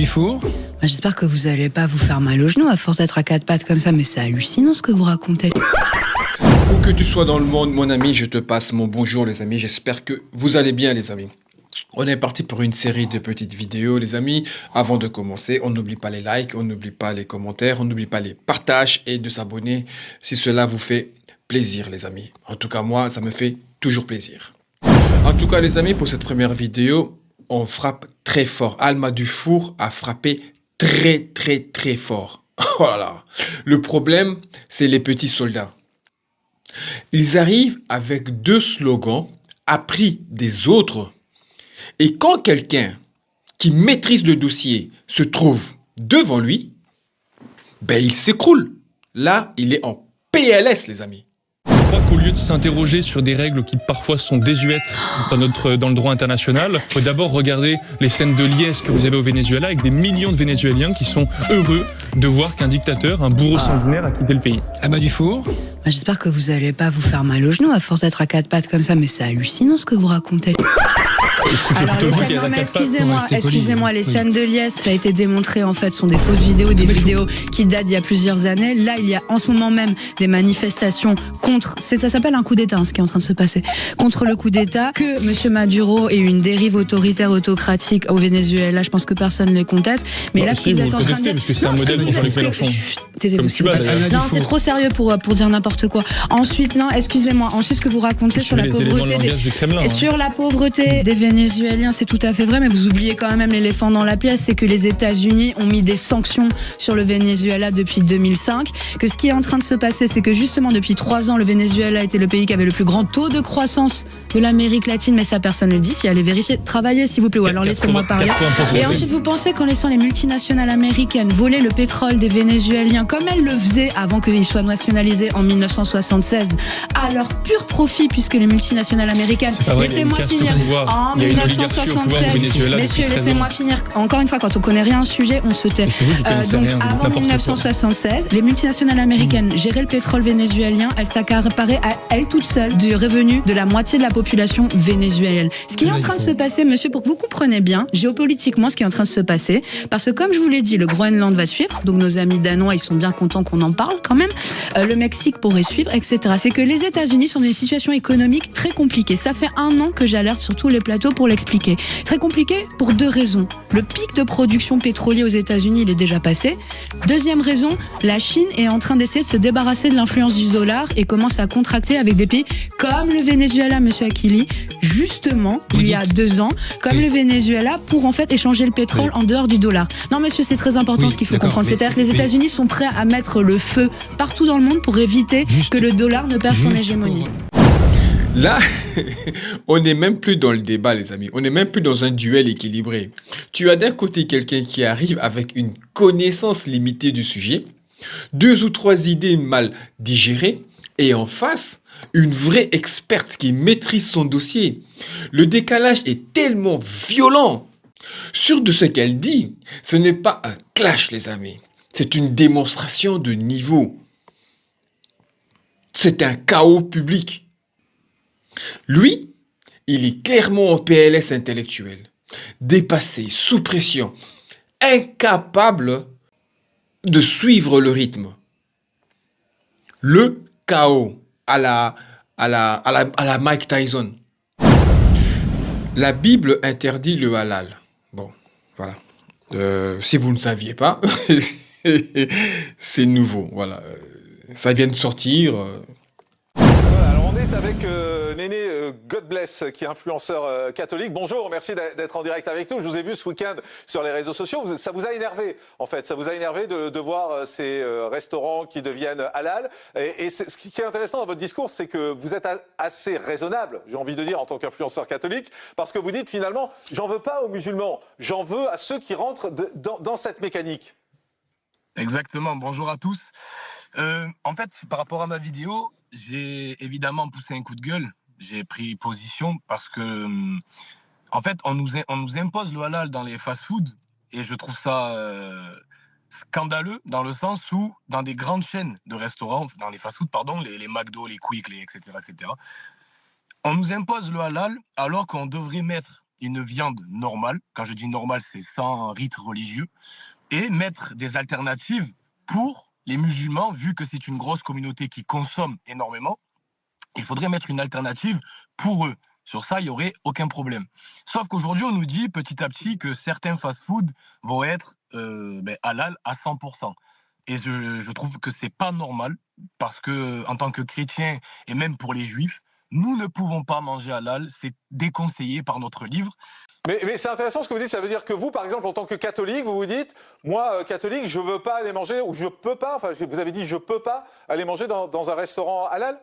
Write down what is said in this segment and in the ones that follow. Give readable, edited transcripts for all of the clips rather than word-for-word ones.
Du four. J'espère que vous allez pas vous faire mal au genou à force d'être à quatre pattes comme ça, mais c'est hallucinant ce que vous racontez. Où que tu sois dans le monde, mon ami, je te passe mon bonjour, les amis. J'espère que vous allez bien, les amis. On est parti pour une série de petites vidéos, les amis. Avant de commencer, on n'oublie pas les likes, on n'oublie pas les commentaires, on n'oublie pas les partages et de s'abonner si cela vous fait plaisir, les amis. En tout cas, moi, ça me fait toujours plaisir. En tout cas, les amis, pour cette première vidéo, on frappe très fort. Alma Dufour a frappé très fort. Oh là là. Le problème, c'est les petits soldats. Ils arrivent avec deux slogans appris des autres. Et quand quelqu'un qui maîtrise le dossier se trouve devant lui, ben il s'écroule. Là, il est en PLS, les amis. Je crois qu'au lieu de s'interroger sur des règles qui parfois sont désuètes dans le droit international, il faut d'abord regarder les scènes de liesse que vous avez au Venezuela avec des millions de Vénézuéliens qui sont heureux de voir qu'un dictateur, un bourreau sanguinaire a quitté le pays. Alma Dufour. J'espère que vous allez pas vous faire mal au genou à force d'être à quatre pattes comme ça, mais c'est hallucinant ce que vous racontez. Alors excusez-moi, les scènes de liesse, ça a été démontré en fait, sont des fausses vidéos, des vidéos qui datent d'il y a plusieurs années. Là, il y a en ce moment même des manifestations contre, ça s'appelle un coup d'État, ce qui est en train de se passer, contre le coup d'État, que Monsieur Maduro ait une dérive autoritaire, autocratique au Venezuela. Je pense que personne ne les conteste. Mais là, ce que vous êtes en train de dire, parce que c'est un modèle pour Jean-Luc Mélenchon. Taisez-vous, s'il vous plaît. Non, c'est trop sérieux pour dire n'importe quoi. Ensuite, non, excusez-moi. Ensuite, ce que vous racontez sur la pauvreté, sur la pauvreté des Vénézuéliens, c'est tout à fait vrai, mais vous oubliez quand même l'éléphant dans la pièce, c'est que les États-Unis ont mis des sanctions sur le Venezuela depuis 2005, que ce qui est en train de se passer, c'est que justement depuis 3 ans, le Venezuela était le pays qui avait le plus grand taux de croissance de l'Amérique latine, mais ça personne ne le dit. Si allez vérifier, travaillez s'il vous plaît, ou alors laissez-moi parler. Et ensuite, vous pensez qu'en laissant les multinationales américaines voler le pétrole des Vénézuéliens, comme elles le faisaient avant qu'ils soient nationalisés en 1976, à leur pur profit, puisque les multinationales américaines, laissez-moi finir, en 1976, messieurs, laissez-moi finir. Encore une fois, quand on connaît rien au sujet, on se tait. Donc, avant 1976, les multinationales américaines géraient le pétrole vénézuélien. Elles s'accaparaient à elles toutes seules du revenu de la moitié de la population vénézuélienne. Ce qui est en train de se passer, monsieur, pour que vous compreniez bien, géopolitiquement, ce qui est en train de se passer, parce que comme je vous l'ai dit, le Groenland va suivre, donc nos amis danois, ils sont bien contents qu'on en parle quand même. Le Mexique pourrait suivre, etc. C'est que les États-Unis sont dans une situation économique très compliquée. Ça fait 1 an que j'alerte sur tous les plateaux pour l'expliquer. Très compliqué pour 2 raisons. Le pic de production pétrolier aux États-Unis, il est déjà passé. Deuxième raison, la Chine est en train d'essayer de se débarrasser de l'influence du dollar et commence à contracter avec des pays comme le Venezuela, monsieur Akili, justement, il y a 2 ans, comme le Venezuela, pour en fait échanger le pétrole en dehors du dollar. Non, monsieur, c'est très important ce qu'il faut comprendre. C'est-à-dire que les États-Unis sont prêts à mettre le feu partout dans le monde pour éviter que le dollar ne perde son hégémonie. Là, on n'est même plus dans le débat, les amis. On n'est même plus dans un duel équilibré. Tu as d'un côté quelqu'un qui arrive avec une connaissance limitée du sujet, 2 ou 3 idées mal digérées, et en face, une vraie experte qui maîtrise son dossier. Le décalage est tellement violent. Sûr de ce qu'elle dit, ce n'est pas un clash, les amis. C'est une démonstration de niveau. C'est un chaos public. Lui, il est clairement en PLS intellectuel, dépassé, sous pression, incapable de suivre le rythme. Le chaos à la Mike Tyson. La Bible interdit le halal. Bon, voilà. Si vous ne saviez pas, c'est nouveau. Voilà, ça vient de sortir. Alors on est avec Néné God Bless, qui est influenceur catholique. Bonjour, merci d'être en direct avec nous. Je vous ai vu ce week-end sur les réseaux sociaux. Ça vous a énervé, en fait. Ça vous a énervé de voir ces restaurants qui deviennent halal. Et ce qui est intéressant dans votre discours, c'est que vous êtes assez raisonnable, j'ai envie de dire, en tant qu'influenceur catholique, parce que vous dites finalement, j'en veux pas aux musulmans, j'en veux à ceux qui rentrent dans cette mécanique. Exactement, bonjour à tous. En fait, par rapport à ma vidéo, j'ai évidemment poussé un coup de gueule. J'ai pris position parce que, en fait, on nous impose le halal dans les fast-foods et je trouve ça scandaleux dans le sens où, dans des grandes chaînes de restaurants, dans les fast-foods, pardon, les McDo, les Quick, etc., etc., on nous impose le halal alors qu'on devrait mettre une viande normale. Quand je dis normale, c'est sans rite religieux. Et mettre des alternatives pour les musulmans, vu que c'est une grosse communauté qui consomme énormément. Il faudrait mettre une alternative pour eux. Sur ça, il n'y aurait aucun problème. Sauf qu'aujourd'hui, on nous dit petit à petit que certains fast-foods vont être halal à 100%. Et je trouve que c'est pas normal, parce que en tant que chrétien, et même pour les juifs, nous ne pouvons pas manger halal, c'est déconseillé par notre livre. Mais c'est intéressant ce que vous dites, ça veut dire que vous, par exemple, en tant que catholique, vous vous dites, moi, catholique, je veux pas aller manger, ou je peux pas, enfin, vous avez dit, je peux pas aller manger dans un restaurant halal?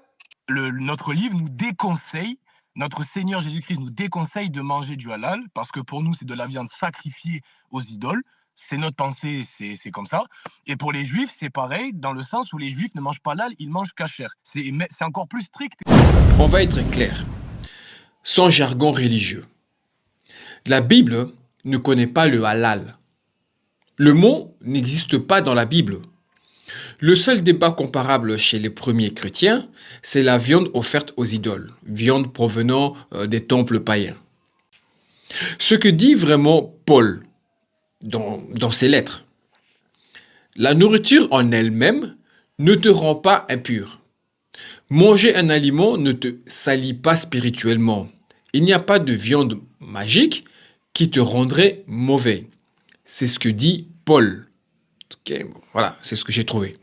Notre livre nous déconseille, notre Seigneur Jésus-Christ nous déconseille de manger du halal, parce que pour nous, c'est de la viande sacrifiée aux idoles. C'est notre pensée, c'est comme ça. Et pour les juifs, c'est pareil, dans le sens où les juifs ne mangent pas halal, ils mangent kasher. C'est encore plus strict. On va être clair, sans jargon religieux. La Bible ne connaît pas le halal. Le mot n'existe pas dans la Bible. Le seul débat comparable chez les premiers chrétiens, c'est la viande offerte aux idoles, viande provenant des temples païens. Ce que dit vraiment Paul dans ses lettres, la nourriture en elle-même ne te rend pas impur. Manger un aliment ne te salit pas spirituellement. Il n'y a pas de viande magique qui te rendrait mauvais. C'est ce que dit Paul. Okay, bon, voilà, c'est ce que j'ai trouvé.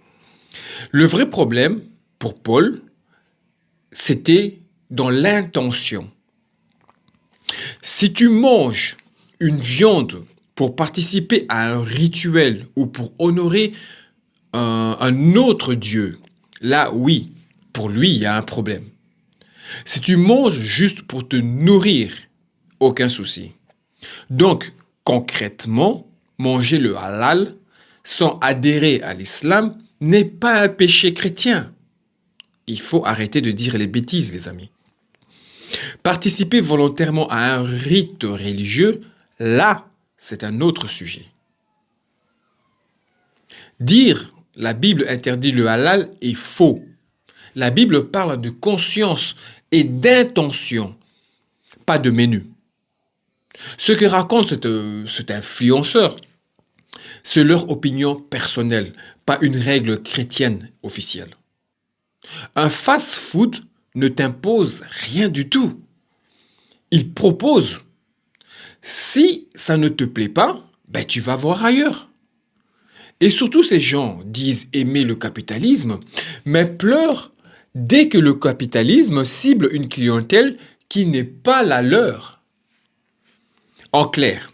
Le vrai problème pour Paul, c'était dans l'intention. Si tu manges une viande pour participer à un rituel ou pour honorer un autre Dieu, là, oui, pour lui, il y a un problème. Si tu manges juste pour te nourrir, aucun souci. Donc, concrètement, manger le halal sans adhérer à l'islam n'est pas un péché chrétien. Il faut arrêter de dire les bêtises, les amis. Participer volontairement à un rite religieux, là, c'est un autre sujet. Dire la Bible interdit le halal est faux. La Bible parle de conscience et d'intention, pas de menu. Ce que raconte cet influenceur, c'est leur opinion personnelle, pas une règle chrétienne officielle. Un fast-food ne t'impose rien du tout. Il propose. Si ça ne te plaît pas, ben tu vas voir ailleurs. Et surtout, ces gens disent aimer le capitalisme, mais pleurent dès que le capitalisme cible une clientèle qui n'est pas la leur. En clair,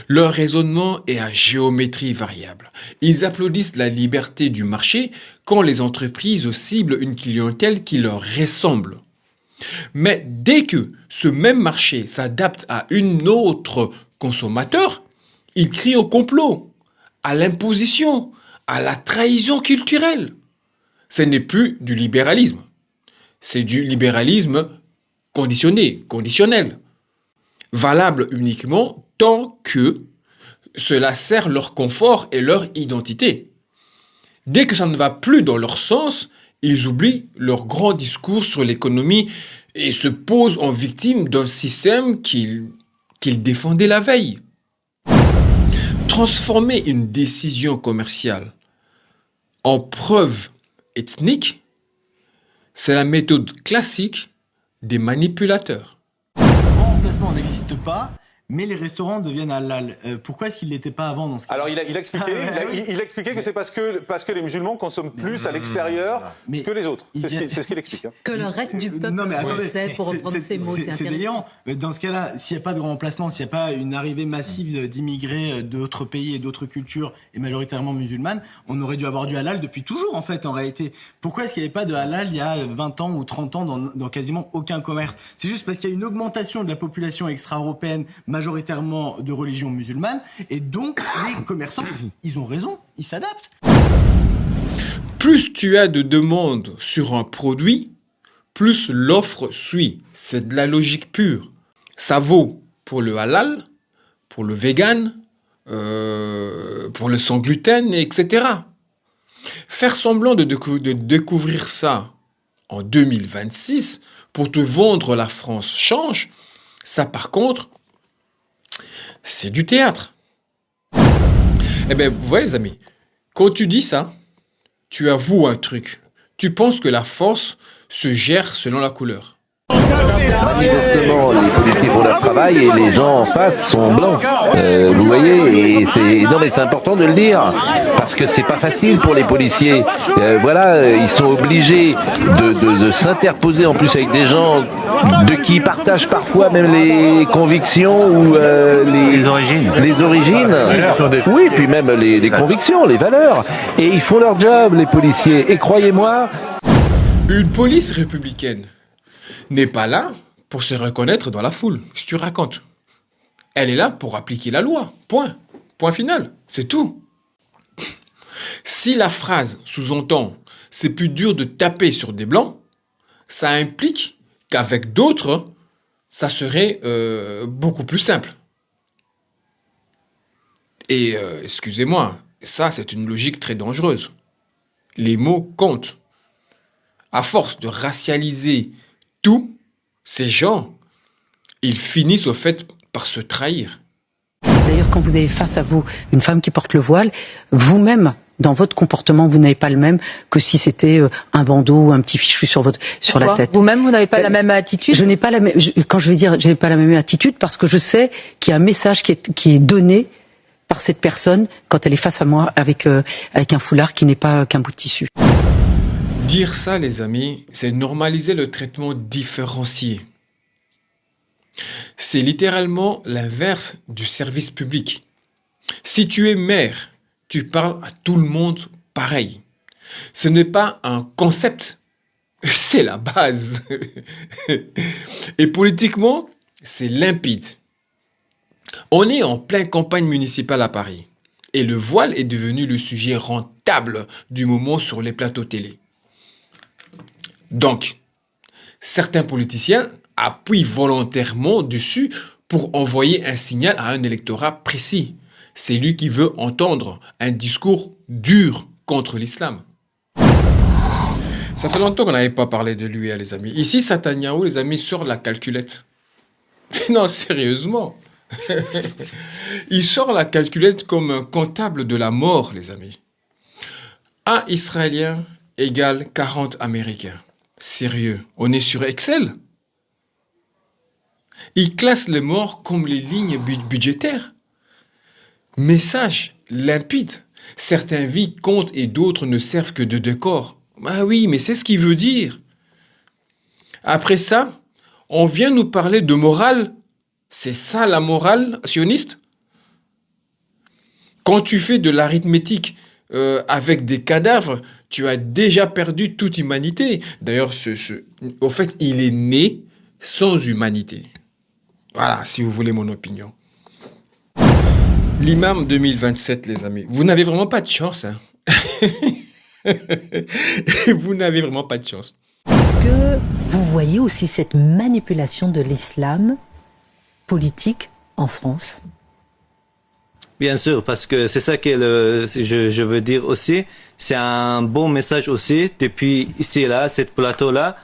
leur raisonnement est à géométrie variable. Ils applaudissent la liberté du marché quand les entreprises ciblent une clientèle qui leur ressemble. Mais dès que ce même marché s'adapte à une autre consommateur, ils crient au complot, à l'imposition, à la trahison culturelle. Ce n'est plus du libéralisme. C'est du libéralisme conditionné, conditionnel. Valable uniquement tant que cela sert leur confort et leur identité. Dès que ça ne va plus dans leur sens, ils oublient leur grand discours sur l'économie et se posent en victime d'un système qu'ils défendaient la veille. Transformer une décision commerciale en preuve ethnique, c'est la méthode classique des manipulateurs. Le grand remplacement n'existe pas, mais les restaurants deviennent halal. Pourquoi est-ce qu'ils ne l'étaient pas avant dans ce cas? Alors il a expliqué, il a expliqué que c'est parce que les musulmans consomment plus à l'extérieur que les autres. C'est ce qu'il explique. Hein. Que le reste du peuple français, pour reprendre ces mots, c'est délirant. Dans ce cas-là, s'il n'y a pas de grand remplacement, s'il n'y a pas une arrivée massive d'immigrés d'autres pays et d'autres cultures, et majoritairement musulmanes, on aurait dû avoir du halal depuis toujours, en fait, en réalité. Pourquoi est-ce qu'il n'y avait pas de halal il y a 20 ans ou 30 ans dans quasiment aucun commerce? C'est juste parce qu'il y a une augmentation de la population extra-européenne, majoritairement de religion musulmane, et donc les commerçants, ils ont raison, ils s'adaptent. Plus tu as de demandes sur un produit, plus l'offre suit. C'est de la logique pure. Ça vaut pour le halal, pour le vegan, pour le sans gluten, etc. Faire semblant de découvrir ça en 2026 pour te vendre la France change, Ça, par contre, c'est du théâtre. Eh bien, vous voyez, les amis, quand tu dis ça, tu avoues un truc. Tu penses que la force se gère selon la couleur. Manifestement, les policiers font leur travail et les gens en face sont blancs. Vous voyez, et c'est important de le dire parce que c'est pas facile pour les policiers. Ils sont obligés de s'interposer en plus avec des gens de qui partagent parfois même les convictions ou les origines. Oui, puis même les convictions, les valeurs. Et ils font leur job, les policiers. Et croyez-moi, une police républicaine n'est pas là pour se reconnaître dans la foule. Qu'est-ce que tu racontes? Elle est là pour appliquer la loi. Point. Point final. C'est tout. Si la phrase sous-entend « c'est plus dur de taper sur des blancs », ça implique qu'avec d'autres, ça serait beaucoup plus simple. Et excusez-moi, ça c'est une logique très dangereuse. Les mots comptent. À force de racialiser tous ces gens, ils finissent au fait par se trahir. D'ailleurs, quand vous avez face à vous une femme qui porte le voile, vous-même, dans votre comportement, vous n'avez pas le même que si c'était un bandeau ou un petit fichu sur la tête. Vous-même, vous n'avez pas la même attitude? Je n'ai pas la même. Quand je vais dire, je n'ai pas la même attitude parce que je sais qu'il y a un message qui est donné par cette personne quand elle est face à moi avec un foulard qui n'est pas qu'un bout de tissu. Dire ça, les amis, c'est normaliser le traitement différencié. C'est littéralement l'inverse du service public. Si tu es maire, tu parles à tout le monde pareil. Ce n'est pas un concept, c'est la base. Et politiquement, c'est limpide. On est en pleine campagne municipale à Paris. Et le voile est devenu le sujet rentable du moment sur les plateaux télé. Donc, certains politiciens appuient volontairement dessus pour envoyer un signal à un électorat précis. C'est lui qui veut entendre un discours dur contre l'islam. Ça fait longtemps qu'on n'avait pas parlé de lui, les amis. Ici, Netanyahu, les amis, sort la calculette. Non, sérieusement. Il sort la calculette comme un comptable de la mort, les amis. Un Israélien égale 40 Américains. Sérieux, on est sur Excel? Il classe les morts comme les lignes budgétaires. Message limpide. Certaines vies comptent et d'autres ne servent que de décor. Ah oui, mais c'est ce qu'il veut dire. Après ça, on vient nous parler de morale. C'est ça la morale sioniste? Quand tu fais de l'arithmétique avec des cadavres, tu as déjà perdu toute humanité. D'ailleurs, au fait, il est né sans humanité. Voilà, si vous voulez mon opinion. L'imam 2027, les amis. Vous n'avez vraiment pas de chance. Hein. Vous n'avez vraiment pas de chance. Est-ce que vous voyez aussi cette manipulation de l'islam politique en France? Bien sûr, parce que c'est ça que je veux dire aussi. C'est un bon message aussi, depuis ici, là, cette plateau-là.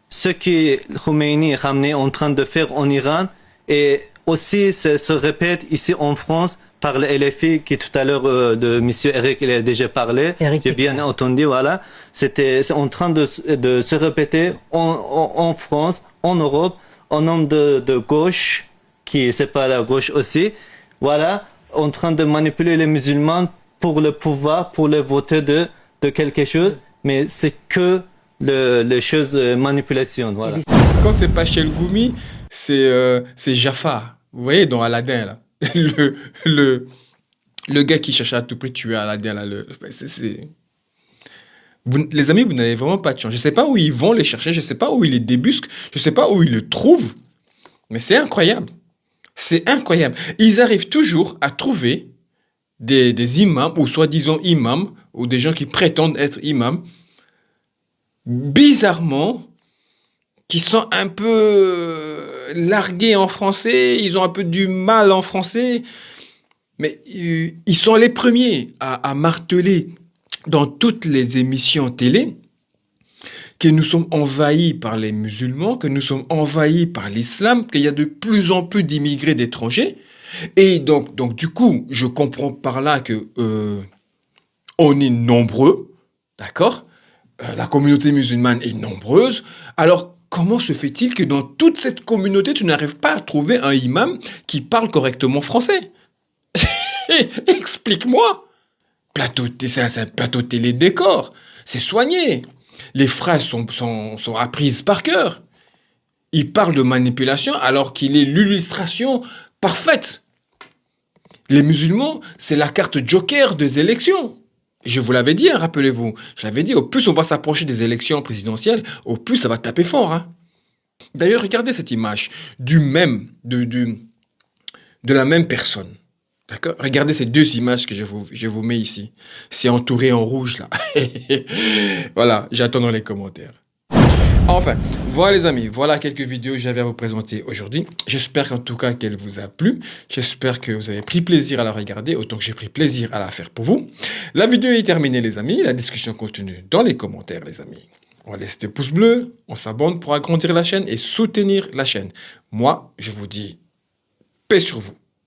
Ce que Khomeini est en train de faire en Iran, et aussi ça se répète ici en France par le LFI, qui tout à l'heure de monsieur Eric, il a déjà parlé. J'ai bien entendu, voilà. C'est en train de se répéter en France, en Europe, en homme de gauche, qui c'est pas la gauche aussi. Voilà. En train de manipuler les musulmans pour le pouvoir, pour le voter de quelque chose, mais c'est que les choses manipulation, voilà. Quand c'est pas Chelgoumi, c'est Jafar. Vous voyez dans Aladdin là, le gars qui cherchait à tout prix tuer Aladdin là. Les amis, vous n'avez vraiment pas de chance. Je sais pas où ils vont les chercher, je sais pas où ils les débusquent, je sais pas où ils le trouvent, mais c'est incroyable. C'est incroyable. Ils arrivent toujours à trouver des imams, ou soi-disant imams, ou des gens qui prétendent être imams, bizarrement, qui sont un peu largués en français, ils ont un peu du mal en français, mais ils sont les premiers à marteler dans toutes les émissions télé que nous sommes envahis par les musulmans, que nous sommes envahis par l'islam, qu'il y a de plus en plus d'immigrés d'étrangers. Et donc, du coup, je comprends par là que on est nombreux, d'accord? La communauté musulmane est nombreuse. Alors, comment se fait-il que dans toute cette communauté, tu n'arrives pas à trouver un imam qui parle correctement français? Explique-moi. C'est un plateau télé-décor. C'est soigné. Les phrases sont apprises par cœur. Il parle de manipulation alors qu'il est l'illustration parfaite. Les musulmans, c'est la carte joker des élections. Je vous l'avais dit, hein, rappelez-vous. Je l'avais dit, au plus on va s'approcher des élections présidentielles, au plus ça va taper fort. Hein. D'ailleurs, regardez cette image de la même personne. D'accord? Regardez ces deux images que je vous mets ici. C'est entouré en rouge, là. Voilà, j'attends dans les commentaires. Enfin, voilà les amis, voilà quelques vidéos que j'avais à vous présenter aujourd'hui. J'espère qu'en tout cas qu'elle vous a plu. J'espère que vous avez pris plaisir à la regarder, autant que j'ai pris plaisir à la faire pour vous. La vidéo est terminée les amis, la discussion continue dans les commentaires les amis. On laisse des pouces bleus, on s'abonne pour agrandir la chaîne et soutenir la chaîne. Moi, je vous dis paix sur vous.